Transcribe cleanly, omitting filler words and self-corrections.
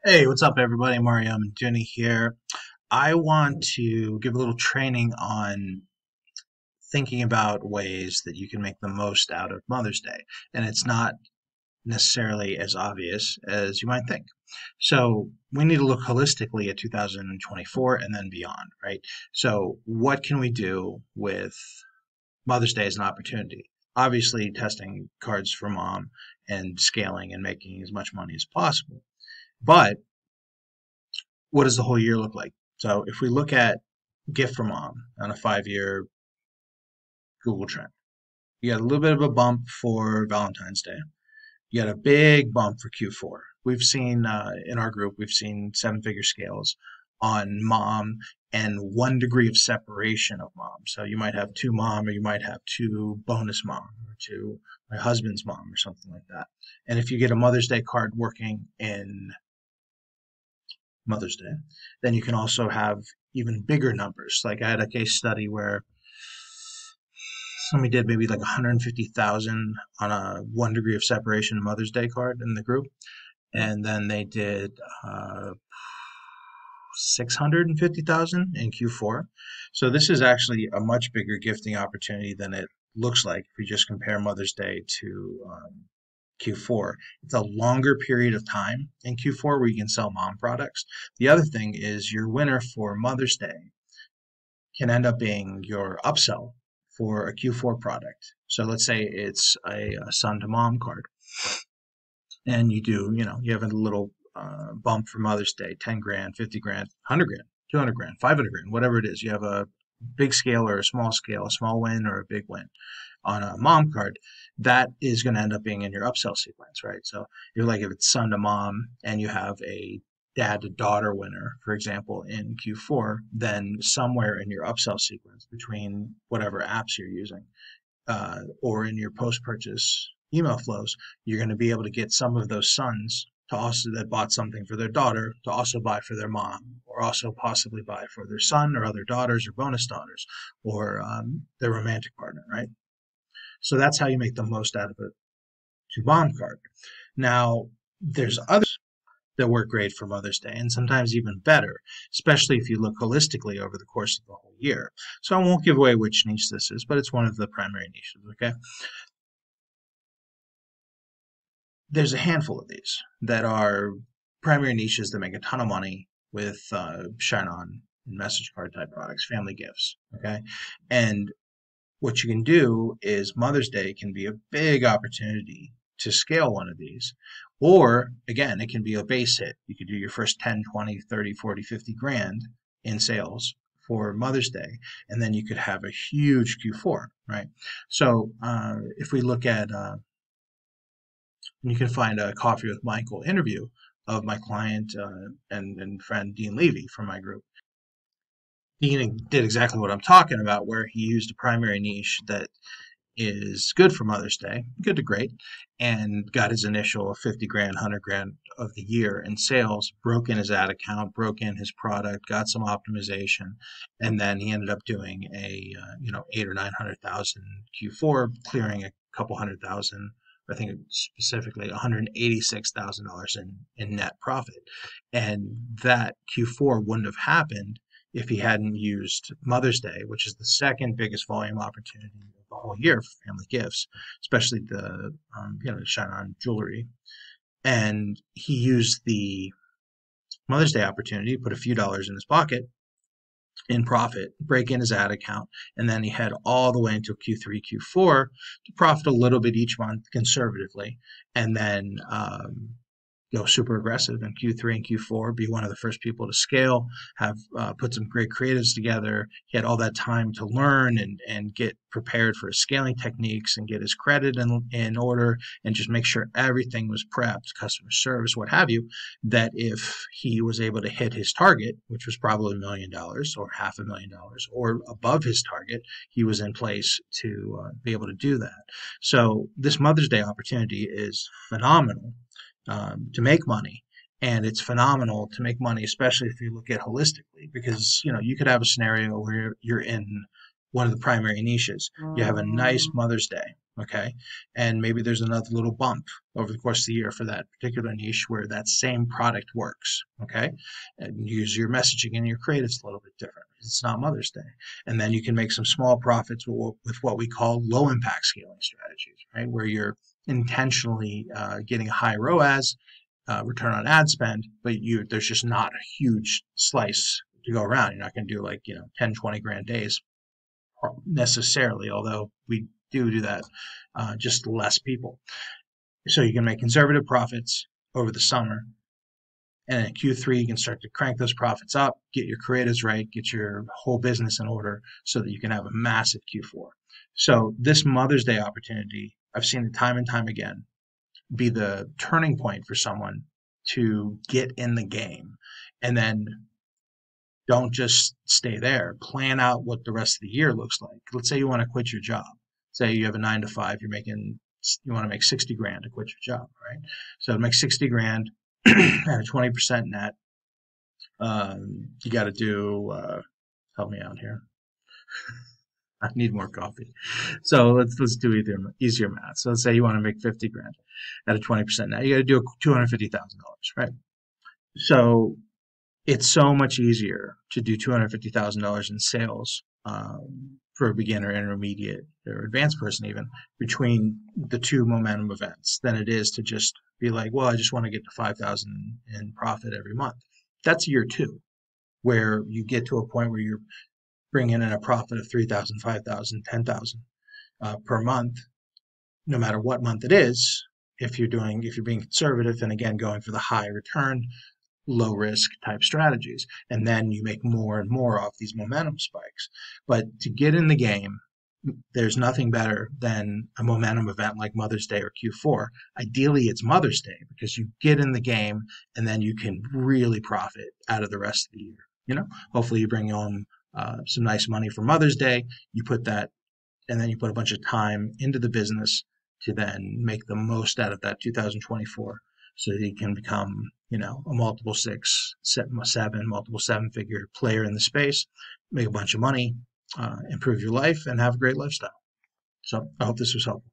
Hey, what's up, everybody? Mario Menduni here. I want to give a little training on thinking about ways that you can make the most out of Mother's Day. And it's not necessarily as obvious as you might think. So we need to look holistically at 2024 and then beyond, right? So what can we do with Mother's Day as an opportunity? Obviously, testing cards for mom and scaling and making as much money as possible. But what does the whole year look like? So if we look at gift for mom on a 5 year Google trend, you got a little bit of a bump for Valentine's Day. You got a big bump for Q4. We've seen in our group, we've seen seven figure scales on mom and 1 degree of separation of mom. So you might have two mom, or you might have two bonus mom, or two my husband's mom, or something like that. And if you get a Mother's Day card working in Mother's Day, then you can also have even bigger numbers. Like I had a case study where somebody did maybe like 150,000 on a 1 degree of separation Mother's Day card in the group, and then they did 650,000 in Q4. So this is actually a much bigger gifting opportunity than it looks like if we just compare Mother's Day to Q4. It's a longer period of time in Q4 where you can sell mom products. The other thing is your winner for Mother's Day can end up being your upsell for a Q4 product. So let's say it's a son to mom card, and you have a little bump for Mother's Day, 10 grand, 50 grand, 100 grand, 200 grand, 500 grand, whatever it is. You have a big scale or a small win or a big win on a mom card. That is going to end up being in your upsell sequence, right? So you're like, if it's son to mom and you have a dad to daughter winner, for example, in Q4, then somewhere in your upsell sequence between whatever apps you're using or in your post purchase email flows, you're going to be able to get some of those sons to also that bought something for their daughter to also buy for their mom, or also possibly buy for their son or other daughters or bonus daughters or their romantic partner, right? So that's how you make the most out of a to mom card. Now, there's others that work great for Mother's Day, and sometimes even better, especially if you look holistically over the course of the whole year. So I won't give away which niche this is, but it's one of the primary niches, okay? There's a handful of these that are primary niches that make a ton of money with Shine On and message card type products, family gifts, okay? And what you can do is Mother's Day can be a big opportunity to scale one of these. Or again, it can be a base hit. You could do your first 10, 20, 30, 40, 50 grand in sales for Mother's Day, and then you could have a huge Q4, right? So if we look at, you can find a Coffee with Michael interview of my client and friend Dean Levy from my group. Dean did exactly what I'm talking about, where he used a primary niche that is good for Mother's Day, good to great, and got his initial 50 grand, 100 grand of the year in sales, broke in his ad account, broke in his product, got some optimization, and then he ended up doing a eight or 900,000 Q4, clearing a couple 100,000. I think specifically $186,000 in net profit, and that Q4 wouldn't have happened if he hadn't used Mother's Day, which is the second biggest volume opportunity of the whole year for family gifts, especially the Shine On jewelry. And he used the Mother's Day opportunity, put a few dollars in his pocket in profit, break in his ad account, and then he had all the way until Q3, Q4 to profit a little bit each month conservatively, and then go super aggressive in Q3 and Q4, be one of the first people to scale, have put some great creatives together. He had all that time to learn and get prepared for his scaling techniques and get his credit in order and just make sure everything was prepped, customer service, what have you, that if he was able to hit his target, which was probably $1 million or $500,000 or above his target, he was in place to be able to do that. So this Mother's Day opportunity is phenomenal to make money. And it's phenomenal to make money, especially if you look at holistically, because you could have a scenario where you're in one of the primary niches. You have a nice Mother's Day, Okay. And maybe there's another little bump over the course of the year for that particular niche where that same product works. Okay. And use your messaging and your creatives a little bit different. It's not Mother's Day. And then you can make some small profits with what we call low impact scaling strategies, right? Where you're intentionally getting a high ROAS, return on ad spend, but there's just not a huge slice to go around. You're not going to do like, 10, 20 grand days necessarily, although we do that, just less people. So you can make conservative profits over the summer, and in Q3 you can start to crank those profits up, get your creatives right, get your whole business in order, so that you can have a massive Q4. So this Mother's Day opportunity, I've seen it time and time again, be the turning point for someone to get in the game, and then don't just stay there. Plan out what the rest of the year looks like. Let's say you want to quit your job. Say you have a 9 to 5, you want to make 60 grand to quit your job, right? So to make 60 grand at a 20% net, you got to do, help me out here. I need more coffee. So let's do easier math. So let's say you want to make 50 grand at a 20% net. You got to do $250,000, right? So it's so much easier to do $250,000 in sales, for a beginner, intermediate, or advanced person even, between the two momentum events than it is to just be like, well, I just want to get to 5,000 in profit every month. That's year two, where you get to a point where you're bringing in a profit of 3,000, 5,000, 10,000 per month, no matter what month it is. If you're being conservative and again going for the high return, low risk type strategies, and then you make more and more off these momentum spikes. But to get in the game, there's nothing better than a momentum event like Mother's Day or Q4. Ideally, it's Mother's Day because you get in the game and then you can really profit out of the rest of the year. Hopefully you bring home some nice money for Mother's Day. You put that, and then you put a bunch of time into the business to then make the most out of that 2024, so that you can become, a multiple six, seven, multiple seven-figure player in the space, make a bunch of money, improve your life, and have a great lifestyle. So I hope this was helpful.